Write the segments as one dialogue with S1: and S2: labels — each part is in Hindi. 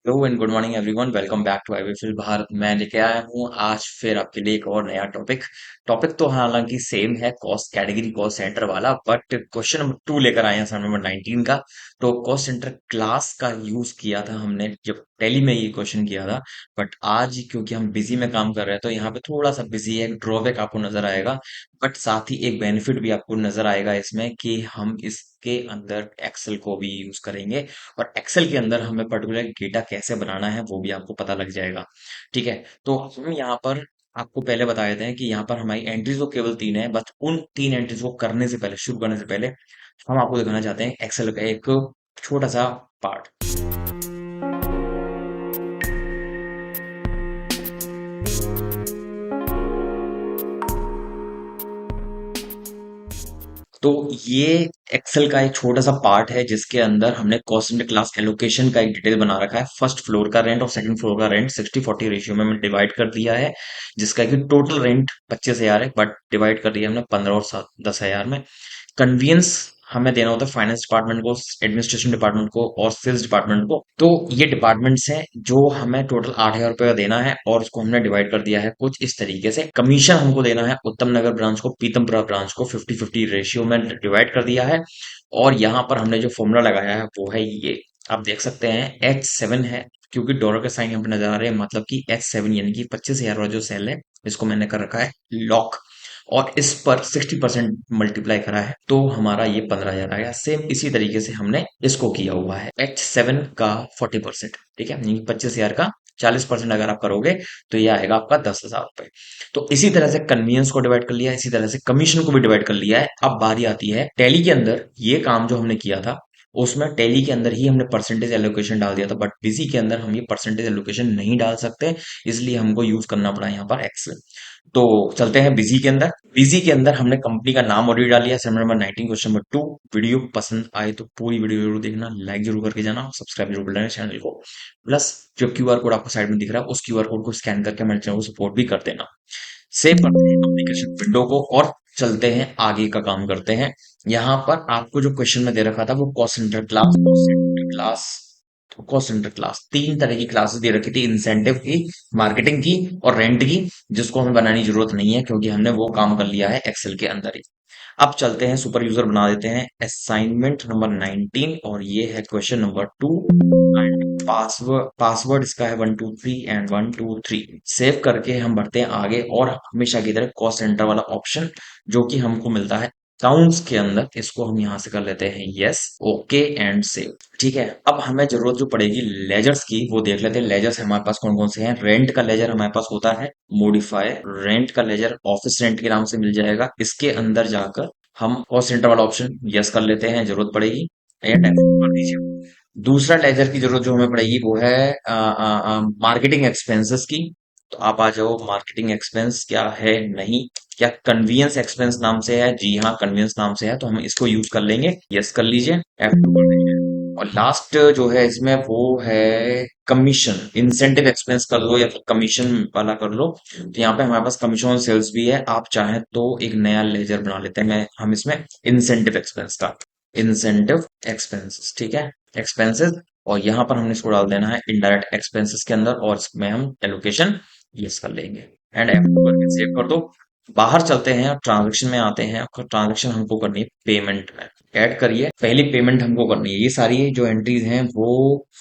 S1: Hello and good morning everyone. Welcome back to IVFL Bharat. मैं लेके आया हूँ आज फिर आपके लिए एक और नया टॉपिक। टॉपिक तो हालांकि सेम है, कॉस्ट कैटेगरी कॉस्ट सेंटर वाला, बट क्वेश्चन नंबर 2 लेकर आए हैं, सम नंबर 19 का। तो कॉस्ट सेंटर क्लास का यूज किया था हमने जब टेली में ये क्वेश्चन किया था। बट आज क्योंकि हम बिजी में काम कर रहे हैं तो यहाँ पे थोड़ा सा बिजी है, एक ड्रॉबैक आपको नजर आएगा। बट साथ ही एक बेनिफिट भी आपको नजर आएगा इसमें कि हम इसके अंदर एक्सेल को भी यूज करेंगे। और एक्सेल के अंदर हमें पर्टिकुलर डेटा कैसे बनाना है वो भी आपको पता लग जाएगा। ठीक है, तो हम यहाँ पर आपको पहले बता देते हैं कि यहाँ पर हमारी एंट्रीज तो केवल 3 है। बस उन 3 एंट्रीज को करने से पहले, शुरू करने से पहले, हम आपको दिखाना चाहते हैं एक्सेल का एक छोटा सा पार्ट। तो ये एक्सेल का एक छोटा सा पार्ट है जिसके अंदर हमने कॉस्ट एंड क्लास एलोकेशन का एक डिटेल बना रखा है। फर्स्ट फ्लोर का रेंट और सेकंड फ्लोर का रेंट 60-40 रेशियो में हमने डिवाइड कर दिया है, जिसका कि टोटल रेंट 25,000 है, बट डिवाइड कर दिया हमने 15 और 10,000 में। कन्वीनियंस हमें देना होता है फाइनेंस डिपार्टमेंट को, एडमिनिस्ट्रेशन डिपार्टमेंट को और सेल्स डिपार्टमेंट को। तो ये डिपार्टमेंट्स हैं जो हमें टोटल 8,000 रुपये का देना है, और उसको हमने डिवाइड कर दिया है कुछ इस तरीके से। कमीशन हमको देना है उत्तम नगर ब्रांच को, पीतमपुरा ब्रांच को 50-50 रेशियो में डिवाइड कर दिया है। और यहाँ पर हमने जो फॉर्मूला लगाया है वो है ये, आप देख सकते हैं H7 है, क्योंकि डॉलर के साइन यहाँ पे नजर आ रहे हैं, मतलब कि H7 यानी कि 25,000 वाला जो सेल है, इसको मैंने कर रखा है लॉक, और इस पर 60% मल्टीप्लाई करा है, तो हमारा ये 15,000 आ गया। सेम इसी तरीके से हमने इसको किया हुआ है, H7 का 40%। ठीक है, यानी 25,000 का 40% अगर आप करोगे तो ये आएगा आपका 10,000 रुपए। तो इसी तरह से कन्वीनियंस को डिवाइड कर लिया, इसी तरह से कमीशन को भी डिवाइड कर लिया है। अब बारी आती है टैली के अंदर, ये काम जो हमने किया था उसमें टैली के अंदर ही हमने परसेंटेज एलोकेशन डाल दिया था, बट बिजी के अंदर हम ये परसेंटेज एलोकेशन नहीं डाल सकते, इसलिए हमको यूज करना पड़ा यहाँ पर एक्सेल। तो चलते हैं बिजी के अंदर। बिजी के अंदर हमने कंपनी का नाम ऑलरेडी डाल लिया, same number 19, question number 2। Video पसंद आए तो पूरी वीडियो जरूर देखना, लाइक जरूर करके जाना, सब्सक्राइब जरूर कर लेना चैनल को। प्लस जो क्यूआर कोड आपको साइड में दिख रहा है उस क्यूआर कोड को स्कैन करके हमारे चैनल को सपोर्ट भी कर देना। सेव करते हैं एप्लीकेशन विंडो को और चलते हैं आगे का काम करते हैं। यहाँ पर आपको जो क्वेश्चन में दे रखा था वो cost centre class, cost centre class 3 तरह की क्लासेस दे रखी थी, इंसेंटिव की, मार्केटिंग की और रेंट की, जिसको हमें बनाने की जरूरत नहीं है क्योंकि हमने वो काम कर लिया है एक्सेल के अंदर ही। अब चलते हैं सुपर यूजर बना देते हैं, असाइनमेंट नंबर 19, और ये है क्वेश्चन नंबर 2। पासवर्ड पासवर्ड इसका है 123 एंड 123। सेव करके हम बढ़ते हैं आगे, और हमेशा की तरह कॉस्ट सेंटर वाला ऑप्शन जो कि हमको मिलता है अकाउंट्स के अंदर, इसको हम यहां से कर लेते हैं यस, ओके एंड सेव। ठीक है, अब हमें जरूरत जो पड़ेगी लेजर्स की वो देख लेते हैं। लेजर्स हमारे पास कौन कौन से हैं। रेंट का लेजर हमारे पास होता है मॉडिफाई, रेंट का लेजर ऑफिस रेंट के नाम से मिल जाएगा। इसके अंदर जाकर हम कॉस्ट सेंटर वाला ऑप्शन यस कर लेते हैं, जरूरत पड़ेगी या टैप कर दीजिए। दूसरा लेजर की जरूरत जो हमें पड़ेगी वो है मार्केटिंग एक्सपेंसेस की। तो आप आ जाओ, मार्केटिंग एक्सपेंस क्या है, नहीं, क्या कन्वीनियंस एक्सपेंस नाम से है, जी हाँ कन्वीनियंस नाम से है, तो हम इसको यूज कर लेंगे, यस कर लीजिए, F2 कर दीजिए। और लास्ट जो है इसमें वो है कमीशन, इंसेंटिव एक्सपेंस कर लो या फिर कमीशन वाला कर लो। तो यहाँ पे हमारे पास कमीशन और सेल्स भी है, आप चाहें तो एक नया लेजर बना लेते हैं, मैं हम इसमें इंसेंटिव एक्सपेंस का, इंसेंटिव एक्सपेंसेस, ठीक है, एक्सपेंसेस। और यहाँ पर हमने इसको डाल देना है इनडायरेक्ट एक्सपेंसेस के अंदर, और इसमें हम एलोकेशन यस कर लेंगे एंड F2 करके सेव कर दो। बाहर चलते हैं और ट्रांजेक्शन में आते हैं। ट्रांजेक्शन हमको करनी है पेमेंट में, ऐड करिए, पहली पेमेंट हमको करनी है। ये सारी जो एंट्रीज हैं वो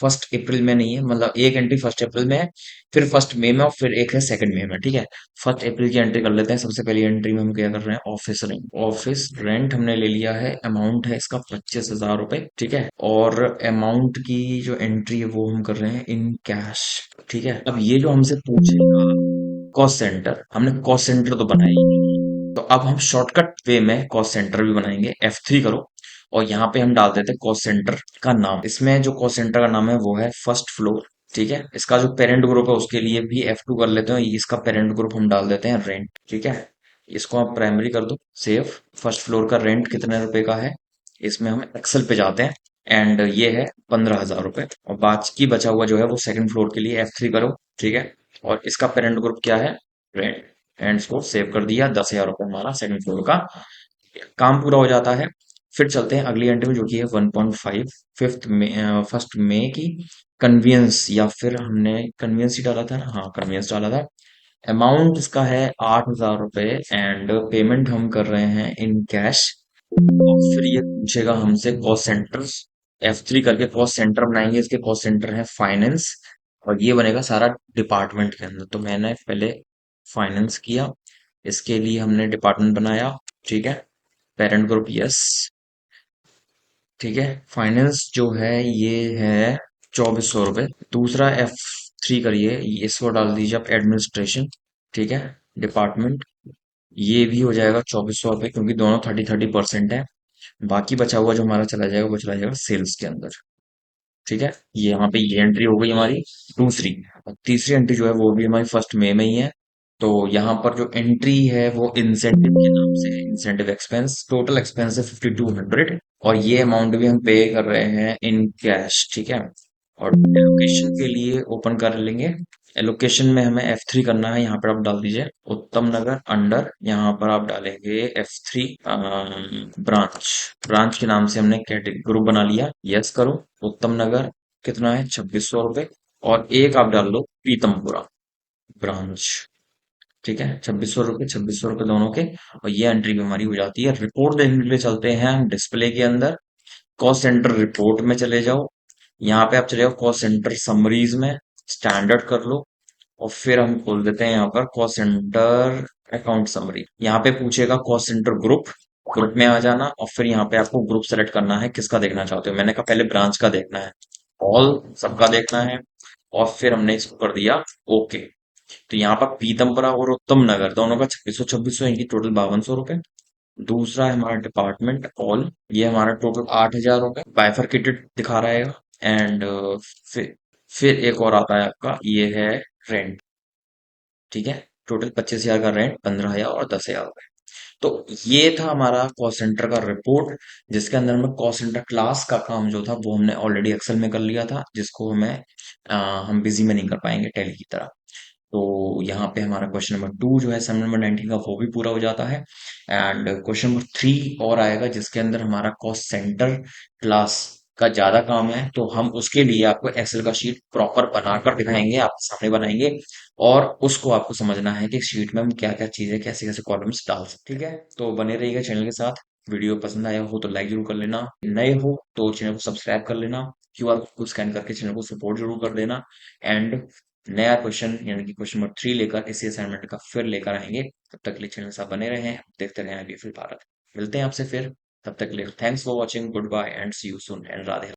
S1: 1 अप्रैल में नहीं है, मतलब एक एंट्री 1 अप्रैल में है, फिर 1 मई में, और फिर एक है 2 मई में। ठीक है, 1 अप्रैल की एंट्री कर लेते हैं। सबसे पहली एंट्री में हम क्या कर रहे हैं, ऑफिस रेंट। ऑफिस रेंट हमने ले लिया है, अमाउंट है इसका 25,000 रुपए। ठीक है, और अमाउंट की जो एंट्री है वो हम कर रहे हैं इन कैश। ठीक है, अब ये जो हमसे पूछेगा कॉस्ट सेंटर, हमने कॉस्ट सेंटर तो बनाया ही नहीं, तो अब हम शॉर्टकट वे में कॉस्ट सेंटर भी बनाएंगे। F3 करो, और यहाँ पे हम डाल देते हैं कॉस्ट सेंटर का नाम। इसमें जो कॉस्ट सेंटर का नाम है वो है फर्स्ट फ्लोर। ठीक है, इसका जो पेरेंट ग्रुप है उसके लिए भी F2 कर लेते हैं, इसका पेरेंट ग्रुप हम डाल देते हैं रेंट। ठीक है, इसको आप प्राइमरी कर दो, सेव। फर्स्ट फ्लोर का रेंट कितने रुपए का है, इसमें हम एक्सेल पे जाते हैं, एंड ये है 15,000 रुपए। और बाकी बचा हुआ जो है वो सेकंड फ्लोर के लिए F3 करो। ठीक है, और इसका पेरेंट ग्रुप क्या है, रेंट, एंड इसको सेव कर दिया। 10,000 रुपए हमारा सेकंड फ्लोर का काम पूरा हो जाता है। फिर चलते हैं अगली एंट्री में, जो कि है 1.5 फर्स्ट मई की। कन्वीनियंस, या फिर हमने कन्वीनियंस ही डाला था ना, हाँ कन्वीनियंस डाला था। अमाउंट इसका है 8,000 रुपए, एंड पेमेंट हम कर रहे हैं इन कैश। और फिर ये पूछेगा हमसे कॉस्ट सेंटर्स, F3 करके कॉस्ट सेंटर बनाएंगे। इसके कॉस्ट सेंटर है फाइनेंस, और ये बनेगा सारा डिपार्टमेंट के अंदर। तो मैंने पहले फाइनेंस किया, इसके लिए हमने डिपार्टमेंट बनाया। ठीक है, पेरेंट ग्रुप यस। ठीक है, फाइनेंस जो है ये है 2,400 रुपये। दूसरा F3 करिए, इसको डाल दीजिए आप एडमिनिस्ट्रेशन। ठीक है, डिपार्टमेंट, ये भी हो जाएगा 2,400 रुपये, क्योंकि दोनों 30-30% है। बाकी बचा हुआ जो हमारा चला जाएगा वो चला जाएगा सेल्स के अंदर। ठीक है, ये यहाँ पे ये एंट्री हो गई हमारी दूसरी। और तीसरी एंट्री जो है वो भी हमारी फर्स्ट मई में ही है। तो यहाँ पर जो एंट्री है वो इंसेंटिव के नाम से है, इंसेंटिव एक्सपेंस। टोटल एक्सपेंस है 5,200, और ये अमाउंट भी हम पे कर रहे हैं इन कैश। ठीक है, और एलोकेशन के लिए ओपन कर लेंगे। एलोकेशन में हमें F3 करना है, यहाँ पर आप डाल दीजिए उत्तम नगर अंडर, यहाँ पर आप डालेंगे F3 ब्रांच। ब्रांच के नाम से हमने कैटेगरी ग्रुप बना लिया, यस करो। उत्तम नगर कितना है, 2,600 रुपये। और एक आप डाल लो पीतमपुरा ब्रांच। ठीक है, 2,600 रुपये, 2,600 रुपये दोनों के। और ये एंट्री भी हमारी हो जाती है। रिपोर्ट देखने के लिए चलते हैं हम डिस्प्ले के अंदर। कॉस्ट सेंटर रिपोर्ट में चले जाओ, यहाँ पे आप चले जाओ कॉस्ट सेंटर समरीज में, स्टैंडर्ड कर लो। और फिर हम खोल देते हैं यहाँ पर कॉस्ट सेंटर अकाउंट समरी। यहाँ पे पूछेगा कॉस्ट सेंटर ग्रुप, ग्रुप में आ जाना। और फिर यहाँ पे आपको ग्रुप सेलेक्ट करना है, किसका देखना चाहते हो। मैंने कहा पहले ब्रांच का देखना है, ऑल सबका देखना है। और फिर हमने इसको कर दिया ओके। तो यहाँ पर पीतमपुरा और उत्तम नगर दोनों का 2,600 इनकी टोटल 5,200 रुपए। दूसरा है हमारा डिपार्टमेंट ऑल, ये हमारा टोटल 8,000 रुपए बाइफरकेटेड दिखा रहा है। एंड फिर एक और आता है आपका, ये है रेंट। ठीक है, टोटल 25,000 का रेंट, 15,000 और 10,000 रुपए। तो ये था हमारा कॉस्ट सेंटर का रिपोर्ट, जिसके अंदर में कॉस्ट सेंटर क्लास का काम जो था वो हमने ऑलरेडी एक्सेल में कर लिया था, जिसको हम बिजी में नहीं कर पाएंगे टैली की तरह। तो यहाँ पे हमारा क्वेश्चन नंबर 2 जो है सेम नंबर 19 का, वो भी पूरा हो जाता है। एंड क्वेश्चन नंबर 3 और आएगा, जिसके अंदर हमारा कॉस्ट सेंटर क्लास का ज्यादा काम है। तो हम उसके लिए आपको एक्सेल का शीट प्रॉपर बनाकर दिखाएंगे, आपके सामने बनाएंगे। और उसको आपको समझना है कि शीट में हम क्या क्या चीजें, कैसे कैसे कॉलम्स डाल सकते हैं। ठीक है, तो बने रहिएगा चैनल के साथ। वीडियो पसंद आया हो तो लाइक जरूर कर लेना, नए हो तो चैनल को सब्सक्राइब कर लेना, QR कोड को स्कैन करके चैनल को सपोर्ट जरूर कर देना। एंड नया क्वेश्चन यानी कि क्वेश्चन नंबर 3 लेकर इसी असाइनमेंट का फिर लेकर आएंगे। तब तक के लिए चैनल के साथ बने रहें, देखते रहें आगे फिर भारत। मिलते हैं आपसे फिर, तब तक के लिए thanks for watching, good bye and see you soon, and Radhe.